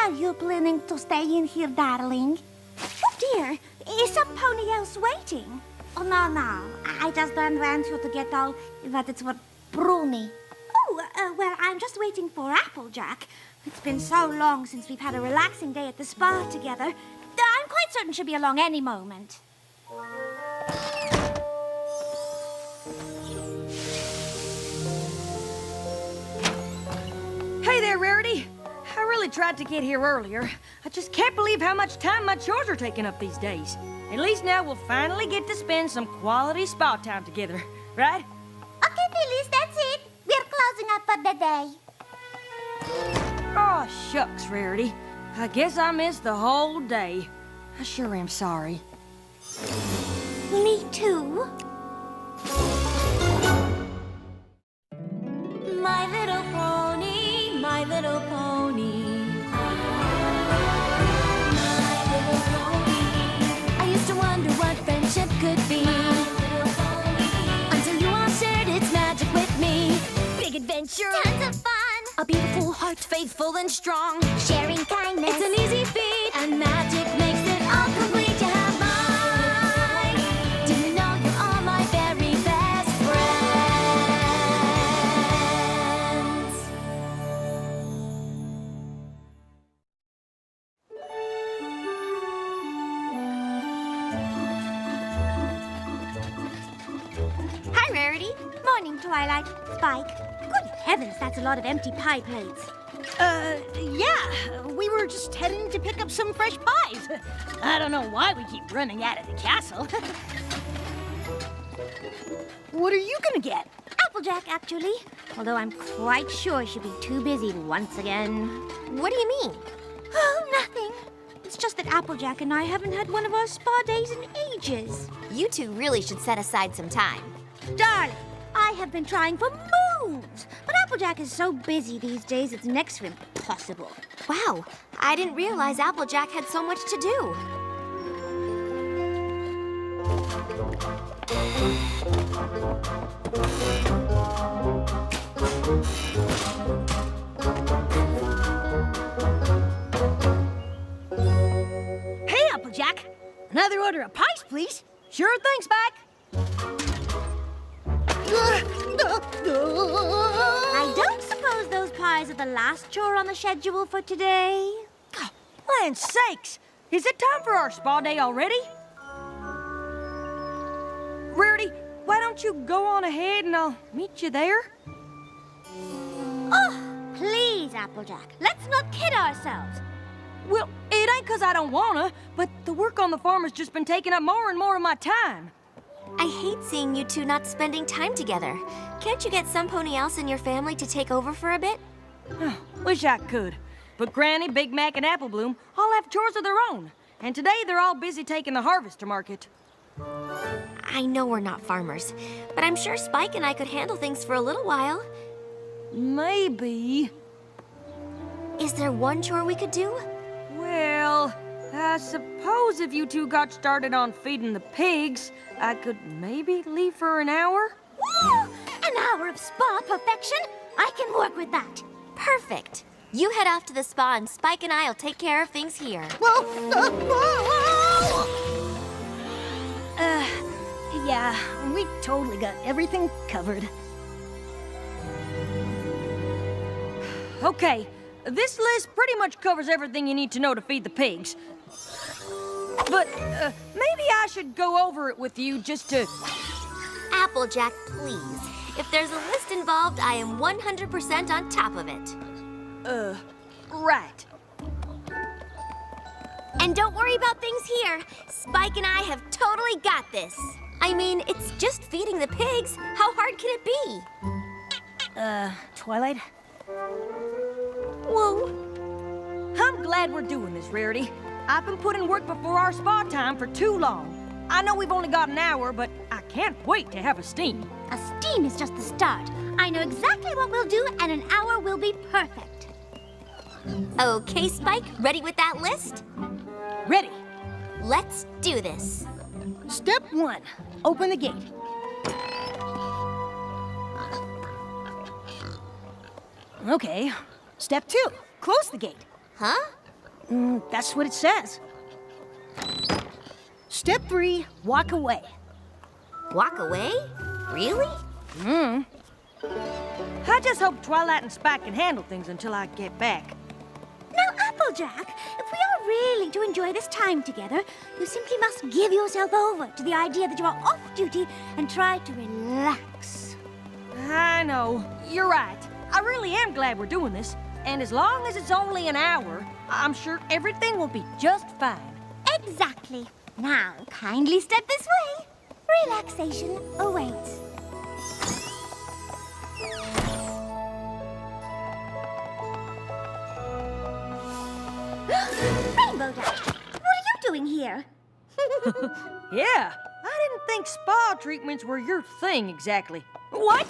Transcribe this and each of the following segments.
Are you planning to stay in here, darling? Oh, dear. Is some pony else waiting? Oh, no. I just don't want you to get all what it's for brony. Oh, well, I'm just waiting for Applejack. It's been so long since we've had a relaxing day at the spa together. I'm quite certain she'll be along any moment. Hey there, Rarity. I really tried to get here earlier. I just can't believe how much time my chores are taking up these days. At least now we'll finally get to spend some quality spa time together, right? Okay, Phyllis, that's it. We're closing up for the day. Oh, shucks, Rarity. I guess I missed the whole day. I sure am sorry. Me too. My little pony, my little pony. My little pony. I used to wonder what friendship could be. Until you all shared its magic with me. Big adventure. Tons of fun. A beautiful heart, faithful and strong. Sharing kindness. It's an easy feat, and magic makes it all complete. You have mine. Do you know you're all my very best friends? Hi, Rarity. Morning, Twilight. Spike. Good heavens, that's a lot of empty pie plates. Yeah, we were just heading to pick up some fresh pies. I don't know why we keep running out of the castle. What are you gonna get? Applejack, actually. Although I'm quite sure she'll be too busy once again. What do you mean? Oh, nothing. It's just that Applejack and I haven't had one of our spa days in ages. You two really should set aside some time. Darling, I have been trying for moons. But Applejack is so busy these days, it's next to impossible. Wow, I didn't realize Applejack had so much to do. Hey, Applejack. Another order of pies, please. Sure thing, Spike. I don't suppose those pies are the last chore on the schedule for today. Oh, land sakes! Is it time for our spa day already? Rarity, why don't you go on ahead and I'll meet you there? Oh, please, Applejack. Let's not kid ourselves. Well, it ain't 'cause I don't wanna, but the work on the farm has just been taking up more and more of my time. I hate seeing you two not spending time together. Can't you get some pony else in your family to take over for a bit? Wish I could. But Granny, Big Mac, and Apple Bloom all have chores of their own. And today they're all busy taking the harvest to market. I know we're not farmers, but I'm sure Spike and I could handle things for a little while. Maybe. Is there one chore we could do? Well, I suppose if you two got started on feeding the pigs, I could maybe leave for an hour? Woo! An hour of spa perfection? I can work with that. Perfect. You head off to the spa and Spike and I'll take care of things here. Yeah, we totally got everything covered. Okay, this list pretty much covers everything you need to know to feed the pigs. But maybe I should go over it with you just to... Applejack, please. If there's a list involved, I am 100% on top of it. Right. And don't worry about things here. Spike and I have totally got this. I mean, it's just feeding the pigs. How hard can it be? Twilight? Whoa. I'm glad we're doing this, Rarity. I've been putting work before our spa time for too long. I know we've only got an hour, but I can't wait to have a steam. A steam is just the start. I know exactly what we'll do, and an hour will be perfect. Okay, Spike, ready with that list? Ready. Let's do this. Step 1, open the gate. Okay, step 2, close the gate. Huh? That's what it says. Step 3, walk away. Walk away? Really? I just hope Twilight and Spike can handle things until I get back. Now, Applejack, if we are really to enjoy this time together, you simply must give yourself over to the idea that you are off duty and try to relax. I know. You're right. I really am glad we're doing this. And as long as it's only an hour, I'm sure everything will be just fine. Exactly. Now, kindly step this way. Relaxation awaits. Rainbow Dash, what are you doing here? Yeah, I didn't think spa treatments were your thing exactly. What?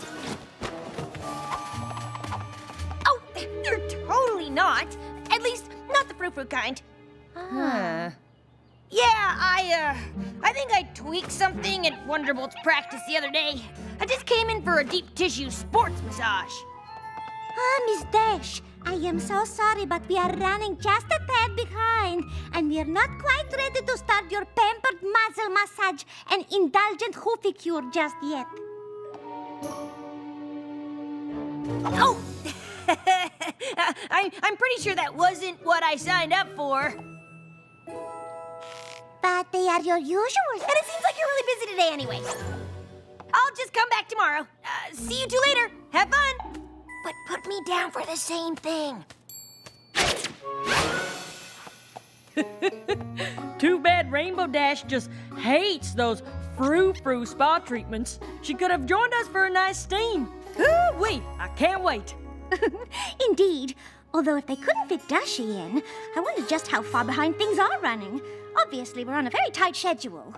Oh, they're totally not. At least, not the frou-frou kind. Huh. Yeah, I think I tweaked something at Wonderbolt's practice the other day. I just came in for a deep tissue sports massage. Miss Dash, I am so sorry, but we are running just a tad behind, and we are not quite ready to start your pampered muzzle massage and indulgent hoofy cure just yet. Oh! I'm pretty sure that wasn't what I signed up for. But they are your usual. And it seems like you're really busy today anyway. I'll just come back tomorrow. See you two later. Have fun. But put me down for the same thing. Too bad Rainbow Dash just hates those frou-frou spa treatments. She could have joined us for a nice steam. Ooh-wee, I can't wait. Indeed. Although if they couldn't fit Dushy in, I wonder just how far behind things are running. Obviously, we're on a very tight schedule.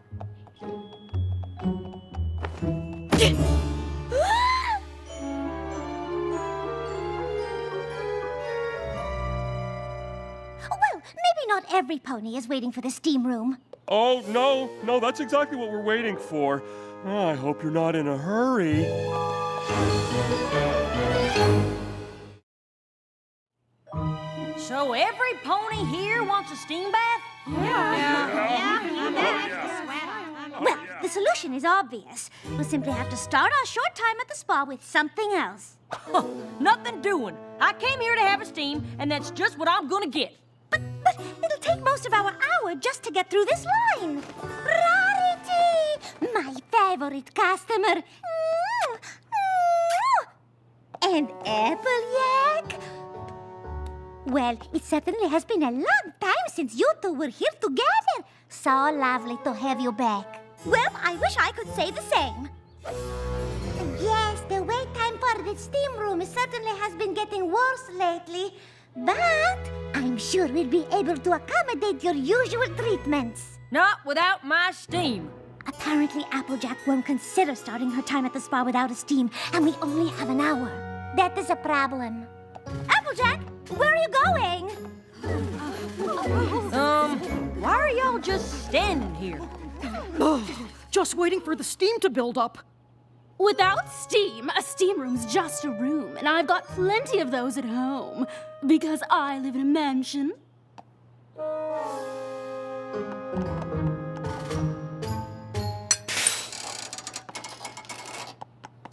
Well, maybe not every pony is waiting for the steam room. Oh, no, that's exactly what we're waiting for. Oh, I hope you're not in a hurry. So every pony here wants a steam bath? Well, the solution is obvious. We'll simply have to start our short time at the spa with something else. Nothing doing. I came here to have a steam, and that's just what I'm gonna get. But it'll take most of our hour just to get through this line. Rarity! My favorite customer. And Applejack. Well, it certainly has been a long time since you two were here together. So lovely to have you back. Well, I wish I could say the same. Yes, the wait time for the steam room certainly has been getting worse lately. But I'm sure we'll be able to accommodate your usual treatments. Not without my steam. Apparently, Applejack won't consider starting her time at the spa without a steam, and we only have an hour. That is a problem. Applejack, where are you going? Why are y'all just standing here? Just waiting for the steam to build up. Without steam, a steam room's just a room, and I've got plenty of those at home, because I live in a mansion.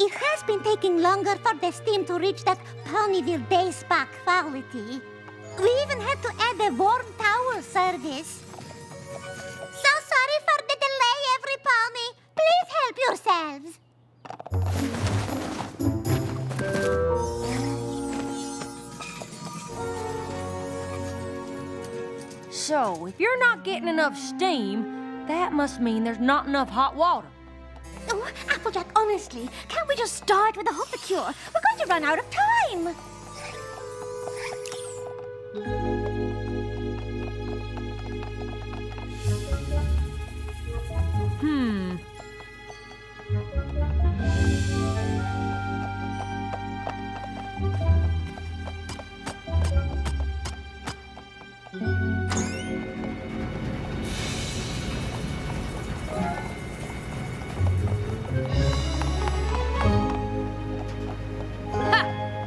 It has been taking longer for the steam to reach that Ponyville Day Spa quality. We even had to add a warm towel service. So sorry for the delay, every pony. Please help yourselves. So, if you're not getting enough steam, that must mean there's not enough hot water. Oh, Applejack, honestly, can't we just start with the hooker cure? We're going to run out of time.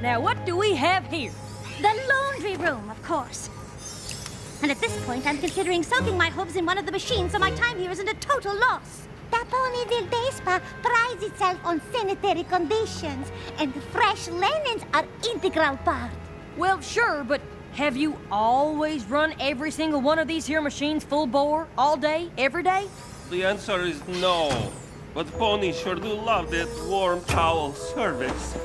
Now, what do we have here? The laundry room, of course. And at this point, I'm considering soaking my hooves in one of the machines so my time here isn't a total loss. The Ponyville Day Spa prides itself on sanitary conditions, and fresh linens are integral part. Well, sure, but have you always run every single one of these here machines full bore, all day, every day? The answer is no. But ponies sure do love that warm towel service.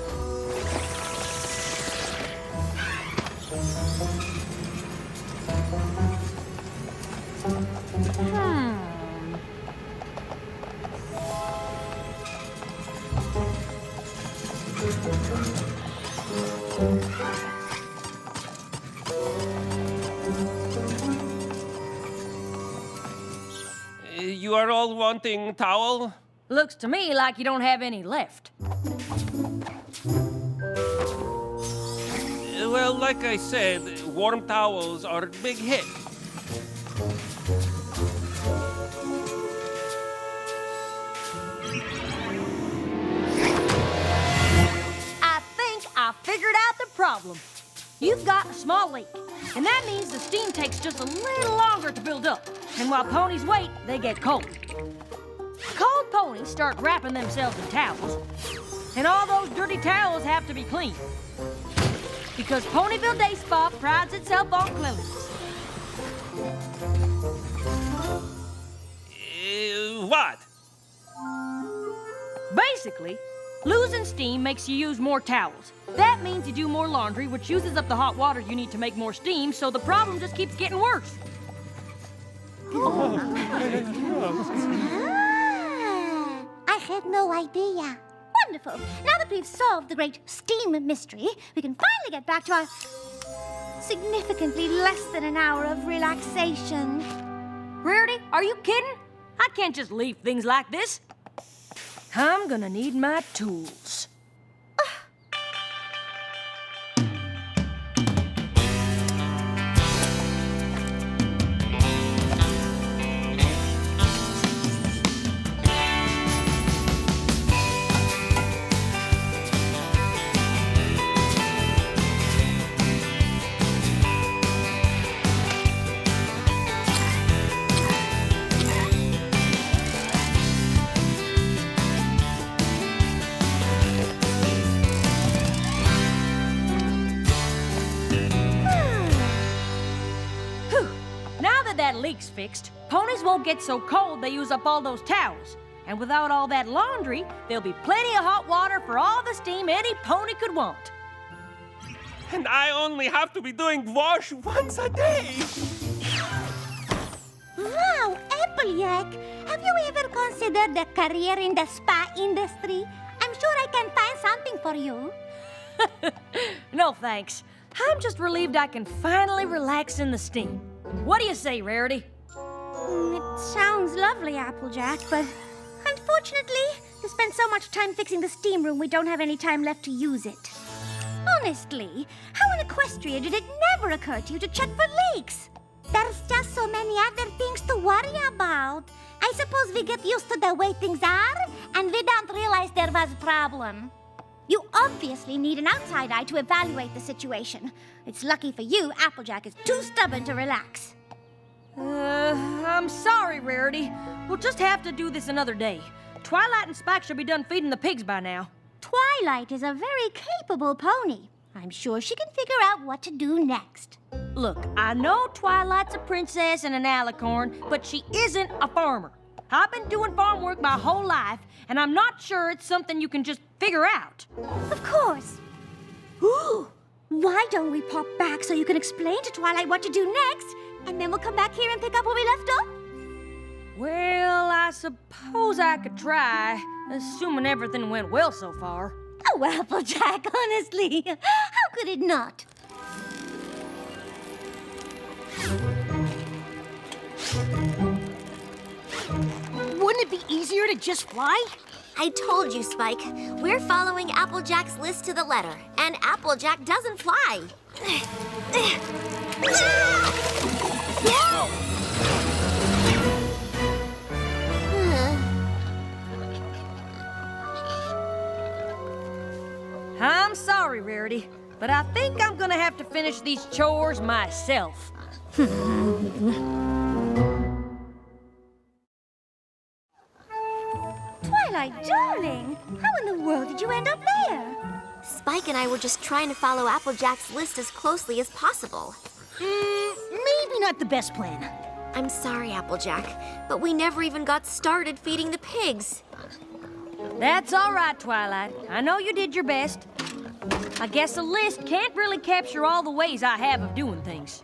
You are all wanting towel? Looks to me like you don't have any left. Well, like I said, warm towels are a big hit. I think I figured out the problem. You've got a small leak, and that means the steam takes just a little longer to build up. And while ponies wait, they get cold. Cold ponies start wrapping themselves in towels, and all those dirty towels have to be cleaned. Because Ponyville Day Spa prides itself on cleanliness. What? Basically, losing steam makes you use more towels. That means you do more laundry, which uses up the hot water you need to make more steam, so the problem just keeps getting worse. I had no idea. Wonderful. Now that we've solved the great steam mystery, we can finally get back to our significantly less than an hour of relaxation. Rarity, are you kidding? I can't just leave things like this. I'm gonna need my tools. That leak's fixed, ponies won't get so cold they use up all those towels. And without all that laundry, there'll be plenty of hot water for all the steam any pony could want. And I only have to be doing wash once a day. Wow, Applejack! Have you ever considered a career in the spa industry? I'm sure I can find something for you. No thanks. I'm just relieved I can finally relax in the steam. What do you say, Rarity? It sounds lovely, Applejack, but unfortunately, you spend so much time fixing the steam room we don't have any time left to use it. Honestly, how in Equestria did it never occur to you to check for leaks? There's just so many other things to worry about. I suppose we get used to the way things are, and we don't realize there was a problem. You obviously need an outside eye to evaluate the situation. It's lucky for you, Applejack is too stubborn to relax. I'm sorry, Rarity. We'll just have to do this another day. Twilight and Spike should be done feeding the pigs by now. Twilight is a very capable pony. I'm sure she can figure out what to do next. Look, I know Twilight's a princess and an alicorn, but she isn't a farmer. I've been doing farm work my whole life, and I'm not sure it's something you can just figure out. Of course. Ooh, why don't we pop back so you can explain to Twilight what to do next, and then we'll come back here and pick up where we left off? Well, I suppose I could try, assuming everything went well so far. Oh, Applejack, honestly, how could it not? Wouldn't it be easier to just fly? I told you, Spike. We're following Applejack's list to the letter, and Applejack doesn't fly. I'm sorry, Rarity, but I think I'm gonna have to finish these chores myself. Twilight, darling, how in the world did you end up there? Spike and I were just trying to follow Applejack's list as closely as possible. Maybe not the best plan. I'm sorry, Applejack, but we never even got started feeding the pigs. That's all right, Twilight. I know you did your best. I guess a list can't really capture all the ways I have of doing things.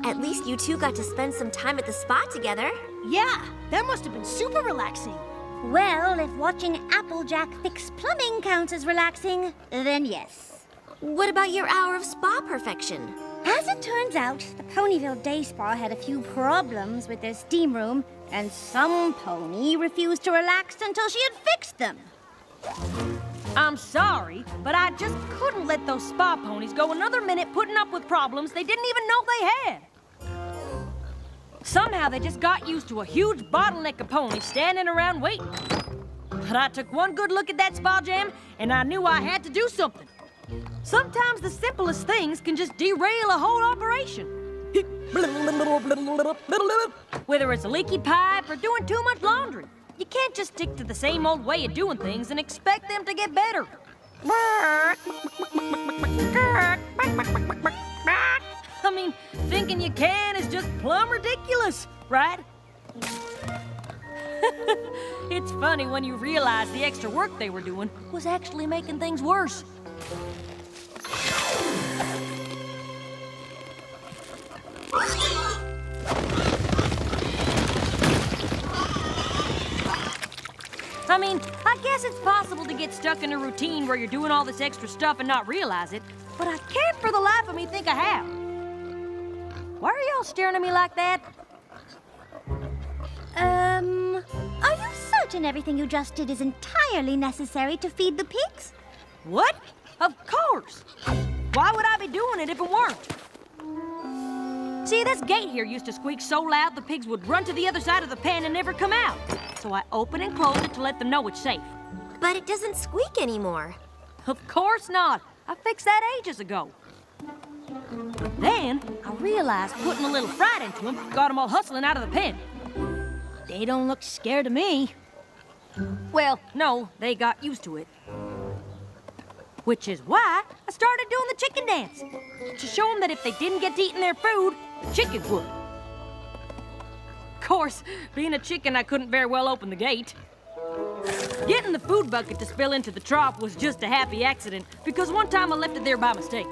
At least you two got to spend some time at the spa together. Yeah, that must have been super relaxing. Well, if watching Applejack fix plumbing counts as relaxing, then yes. What about your hour of spa perfection? As it turns out, the Ponyville Day Spa had a few problems with their steam room, and some pony refused to relax until she had fixed them. I'm sorry, but I just couldn't let those spa ponies go another minute putting up with problems they didn't even know they had. Somehow they just got used to a huge bottleneck of ponies standing around waiting. But I took one good look at that spa jam, and I knew I had to do something. Sometimes the simplest things can just derail a whole operation. Whether it's a leaky pipe or doing too much laundry, you can't just stick to the same old way of doing things and expect them to get better. I mean, thinking you can is just plumb ridiculous, right? It's funny when you realize the extra work they were doing was actually making things worse. I mean, I guess it's possible to get stuck in a routine where you're doing all this extra stuff and not realize it, but I can't for the life of me think I have. Why are y'all staring at me like that? Are you certain everything you just did is entirely necessary to feed the pigs? What? Of course. Why would I be doing it if it weren't? See, this gate here used to squeak so loud the pigs would run to the other side of the pen and never come out. So I open and close it to let them know it's safe. But it doesn't squeak anymore. Of course not. I fixed that ages ago. Then I realized putting a little fright into them got them all hustling out of the pen. They don't look scared of me. Well, no, they got used to it. Which is why I started doing the chicken dance. To show them that if they didn't get to eating their food, the chicken would. Of course, being a chicken, I couldn't very well open the gate. Getting the food bucket to spill into the trough was just a happy accident, because one time I left it there by mistake.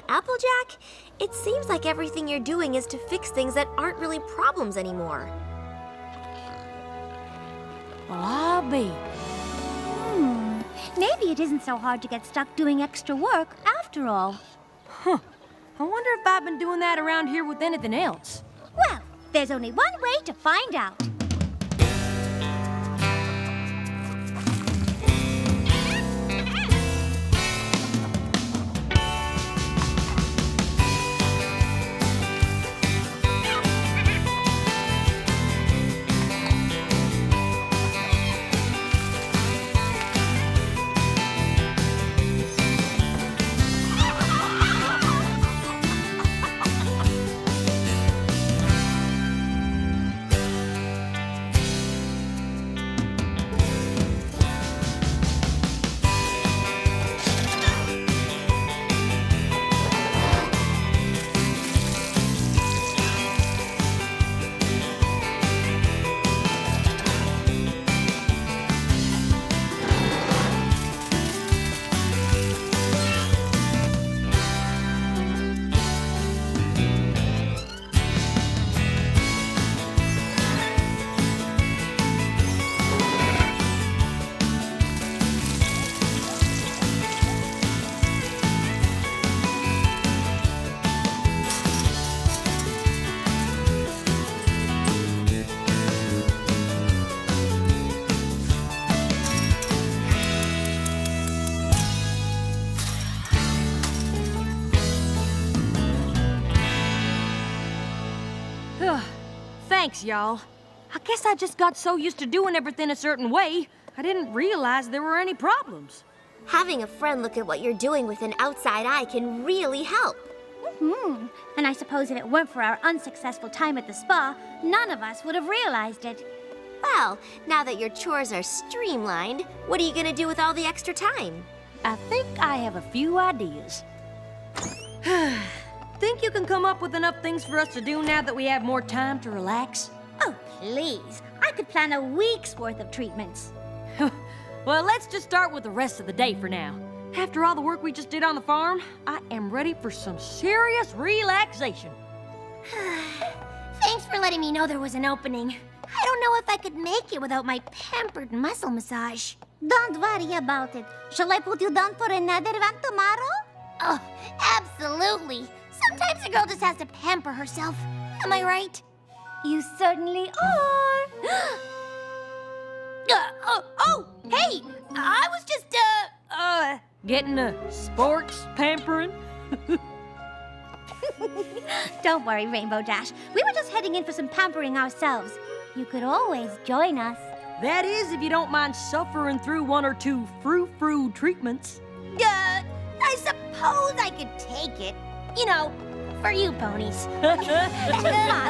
Applejack, it seems like everything you're doing is to fix things that aren't really problems anymore. Well, I'll be. Maybe it isn't so hard to get stuck doing extra work after all. Huh. I wonder if I've been doing that around here with anything else. Well, there's only one way to find out. Thanks, y'all. I guess I just got so used to doing everything a certain way, I didn't realize there were any problems. Having a friend look at what you're doing with an outside eye can really help. And I suppose if it weren't for our unsuccessful time at the spa, none of us would have realized it. Well, now that your chores are streamlined, what are you gonna do with all the extra time? I think I have a few ideas. Think you can come up with enough things for us to do now that we have more time to relax? Oh, please. I could plan a week's worth of treatments. Well, let's just start with the rest of the day for now. After all the work we just did on the farm, I am ready for some serious relaxation. Thanks for letting me know there was an opening. I don't know if I could make it without my pampered muscle massage. Don't worry about it. Shall I put you down for another one tomorrow? Oh, absolutely. Sometimes a girl just has to pamper herself. Am I right? You certainly are. Hey! I was just, Getting a sports pampering? Don't worry, Rainbow Dash. We were just heading in for some pampering ourselves. You could always join us. That is, if you don't mind suffering through one or two frou-frou treatments. I suppose I could take it. You know, for you ponies. Yeah.